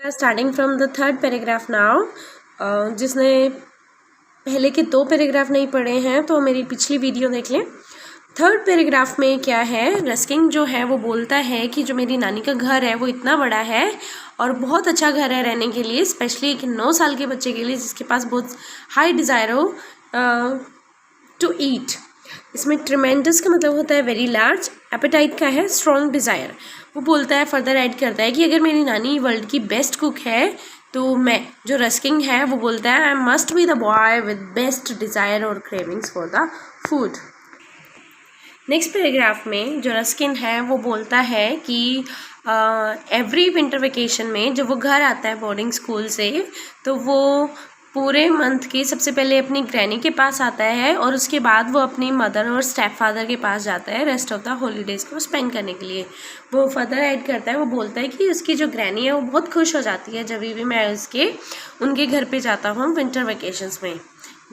Starting from the third paragraph now. जिसने पहले के 2 पैराग्राफ नहीं पढ़े हैं तो मेरी पिछली वीडियो देख लें। थर्ड पैराग्राफ में क्या है, रस्किन जो है वो बोलता है कि जो मेरी नानी का घर है वो इतना बड़ा है और बहुत अच्छा घर है रहने के लिए, स्पेशली एक 9 साल के बच्चे के लिए जिसके पास बहुत हाई डिज़ायर हो टू ईट। इसमें ट्रिमेंडस का मतलब होता है वेरी लार्ज, एपेटाइट का है स्ट्रॉन्ग डिज़ायर। वो बोलता है, फर्दर ऐड करता है कि अगर मेरी नानी वर्ल्ड की बेस्ट कुक है तो मैं, जो रस्किन है वो बोलता है, I must be the boy with best desire और cravings for the food. Next paragraph में जो रस्किन है वो बोलता है कि एवरी विंटर वेकेशन में जब वो घर आता है बोर्डिंग स्कूल से तो वो पूरे मंथ के सबसे पहले अपनी ग्रैनी के पास आता है और उसके बाद वो अपनी मदर और स्टेप फादर के पास जाता है रेस्ट ऑफ द हॉलीडेज़ को स्पेंड करने के लिए। वो फर्दर ऐड करता है, वो बोलता है कि उसकी जो ग्रैनी है वो बहुत खुश हो जाती है जब भी मैं उनके घर पे जाता हूँ विंटर वेकेशंस में।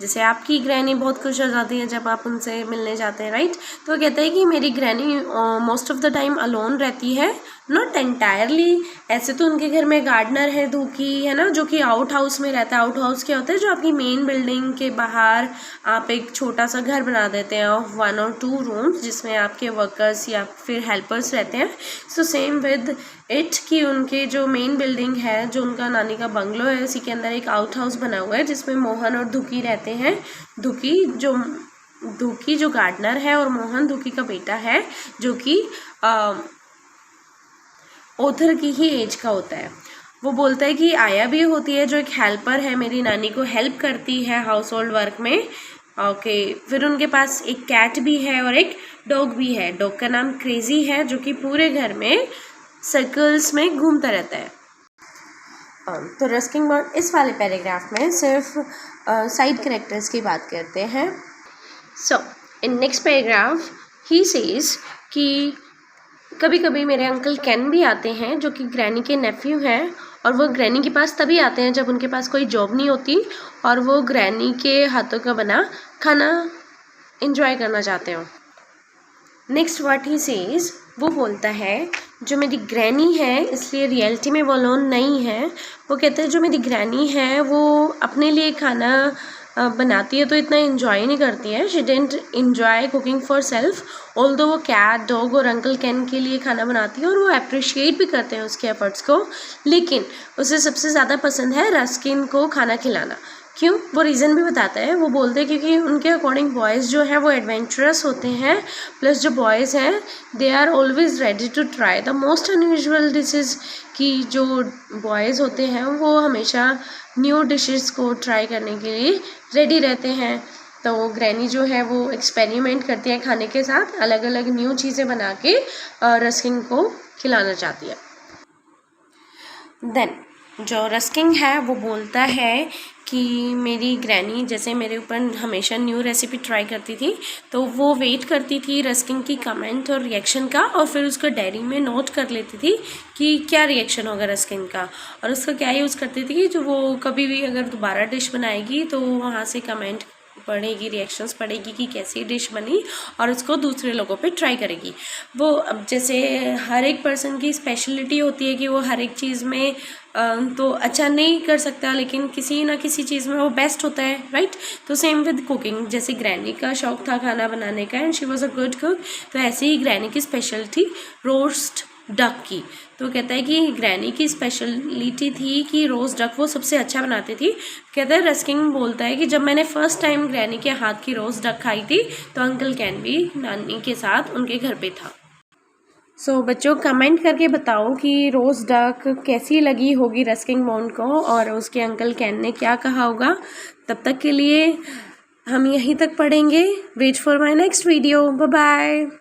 जैसे आपकी ग्रैनी बहुत खुश हो जाती है जब आप उनसे मिलने जाते हैं, राइट। तो वो कहता है कि मेरी granny most of the time alone रहती है, नॉट एंटायरली। ऐसे तो उनके घर में गार्डनर है धूकी, है ना, जो कि आउट हाउस में रहता है। आउट हाउस क्या होता है, जो आपकी मेन बिल्डिंग के बाहर आप एक छोटा सा घर बना देते हैं ऑफ 1 और 2 रूम्स जिसमें आपके वर्कर्स या फिर हेल्पर्स रहते हैं। सो सेम विद इट कि उनके जो मेन बिल्डिंग है, जो उनका नानी का बंगलो है, उसी के अंदर एक आउट हाउस बना हुआ है जिसमें मोहन और धुकी रहते हैं। धुकी जो गार्डनर है और मोहन धुकी का बेटा है जो कि ऑथर की ही एज का होता है। वो बोलता है कि आया भी होती है जो एक हेल्पर है, मेरी नानी को हेल्प करती है हाउस होल्ड वर्क में। ओके, फिर उनके पास एक कैट भी है और एक डॉग भी है। डॉग का नाम क्रेजी है जो कि पूरे घर में सर्कल्स में घूमता रहता है। तो रस्किन बॉन्ड इस वाले पैराग्राफ में सिर्फ साइड कैरेक्टर्स की बात करते हैं। So in next paragraph he says कि कभी कभी मेरे अंकल कैन भी आते हैं जो कि ग्रैनी के नेफ्यू हैं और वो ग्रैनी के पास तभी आते हैं जब उनके पास कोई जॉब नहीं होती और वो ग्रैनी के हाथों का बना खाना एंजॉय करना चाहते हो। नेक्स्ट व्हाट ही सेज, वो बोलता है जो मेरी ग्रैनी है, इसलिए रियलिटी में वो लोन नहीं है। वो कहते हैं जो मेरी ग्रैनी है वो अपने लिए खाना बनाती है तो इतना इन्जॉय नहीं करती है। She didn't enjoy cooking for self, although वो कैट, डॉग और अंकल कैन के लिए खाना बनाती है और वो अप्रिशिएट भी करते हैं उसके एफर्ट्स को, लेकिन उसे सबसे ज़्यादा पसंद है रस्किन को खाना खिलाना। क्यों, वो रीज़न भी बताता है। वो बोलते हैं क्योंकि उनके अकॉर्डिंग बॉयज़ जो हैं वो एडवेंचरस होते हैं, प्लस जो बॉयज़ हैं they are always ready to try the most unusual dishes. कि जो बॉयज़ होते हैं वो हमेशा न्यू डिशेस को ट्राई करने के लिए रेडी रहते हैं। तो ग्रैनी जो है वो एक्सपेरिमेंट करती है खाने के साथ, अलग अलग न्यू चीज़ें बना के रस्किन को खिलाना चाहती है। देन जो रस्किन है वो बोलता है कि मेरी ग्रैनी जैसे मेरे ऊपर हमेशा न्यू रेसिपी ट्राई करती थी तो वो वेट करती थी रस्किन की कमेंट और रिएक्शन का और फिर उसको डायरी में नोट कर लेती थी कि क्या रिएक्शन होगा रस्किन का, और उसका क्या यूज़ करती थी कि जो वो कभी भी अगर दोबारा डिश बनाएगी तो वहाँ से कमेंट पढ़ेगी, रिएक्शंस पढ़ेगी कि कैसी डिश बनी और उसको दूसरे लोगों पे ट्राई करेगी। वो अब जैसे हर एक पर्सन की स्पेशलिटी होती है कि वो हर एक चीज़ में तो अच्छा नहीं कर सकता लेकिन किसी ना किसी चीज़ में वो बेस्ट होता है, राइट। तो सेम विद कुकिंग, जैसे ग्रैनी का शौक था खाना बनाने का and she was a good cook, तो ऐसे ही ग्रैनी की स्पेशलिटी रोस्ट डक की। तो कहता है कि ग्रैनी की स्पेशलिटी थी कि रोस्ट डक वो सबसे अच्छा बनाती थी। कहता है रस्किन बोलता है कि जब मैंने फर्स्ट टाइम ग्रैनी के हाथ की रोस्ट डक खाई थी तो अंकल कैन भी नानी के साथ उनके घर पे था। सो बच्चों कमेंट करके बताओ कि रोस्ट डक कैसी लगी होगी रस्किन बॉन्ड को और उसके अंकल कैन ने क्या कहा होगा। तब तक के लिए हम यहीं तक पढ़ेंगे। Wait for my next video, bye bye.